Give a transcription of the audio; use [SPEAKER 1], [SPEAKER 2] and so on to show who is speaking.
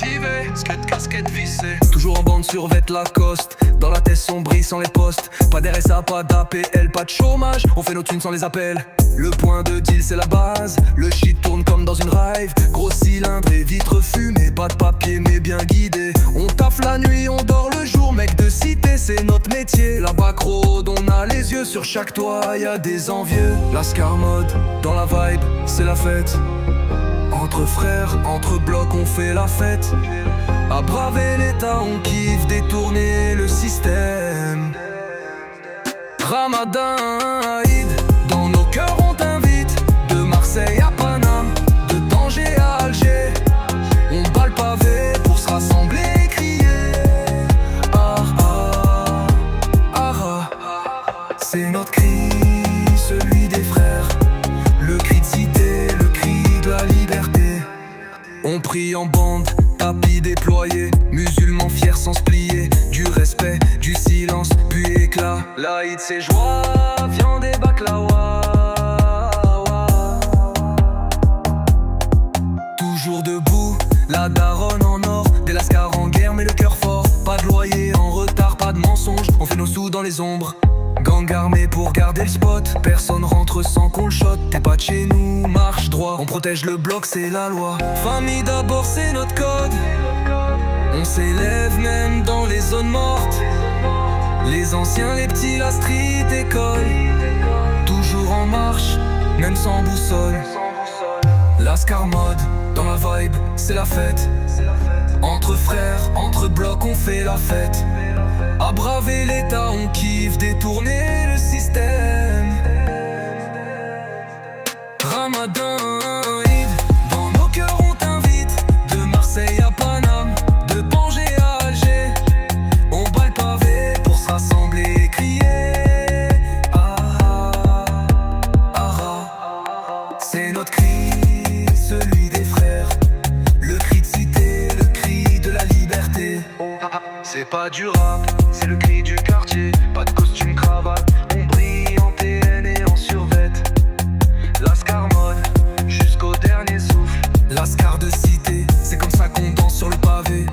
[SPEAKER 1] motivé, skate, casquette vissée.
[SPEAKER 2] Toujours en bande survêt Lacoste. Dans la tête sombrie sans les postes. Pas d'RSA, pas d'APL, pas de chômage. On fait nos thunes sans les appels. Le point de deal c'est la base. Le shit tourne comme dans une rave. Gros cylindre et vitres fumées. Pas de papier mais bien guidé. On taffe la nuit, on dort le jour. Mec de cité c'est notre métier. La back road, on a les yeux sur chaque toit. Y'a des envieux. La Scar mode, dans la vibe, c'est la fête. Entre frères, entre blocs, on fait la fête. À braver l'état, on kiffe détourner le système. Ramadan, Aïd, dans nos cœurs on t'invite. De Marseille à Paname, de Tanger à Alger. On bat le pavé pour se rassembler et crier. Ah ah, ah ah. C'est notre cri, celui des frères. Le cri de cité, le cri de la liberté. On prie en bande, tapis déployé. Musulmans fiers sans se plier. Du respect, du silence, puis éclat. L'Aïd c'est joie, viande et baklawa. Toujours debout, la daronne en or. Des lascars en guerre mais le cœur fort. Pas de loyer en retard, pas de mensonge. On fait nos sous dans les ombres. Gang armé pour garder le spot. Personne rentre sans qu'on le shot. T'es pas de chez nous, marche droit. On protège le bloc, c'est la loi. Famille d'abord, c'est notre code. On s'élève même dans les zones mortes. Les anciens, les petits, la street école. Toujours en marche, même sans boussole. La Scar mode, dans la vibe, c'est la fête. Entre frères, entre blocs, on fait la fête. À braver l'état, on kiffe détourner le système. Ramadan, Eid, dans nos cœurs on t'invite. De Marseille à Paname, de Tanger à Alger. On bat le pavé pour se rassembler et crier. Ah ah, ah ah. C'est notre cri, celui des frères. Le cri de cité, le cri de la liberté. C'est pas du rap, c'est le cri du quartier. Pas de costume cravate, on brille en TN et en survêt. La Scar mode, jusqu'au dernier souffle. La Scar de cité, c'est comme ça qu'on danse sur le pavé.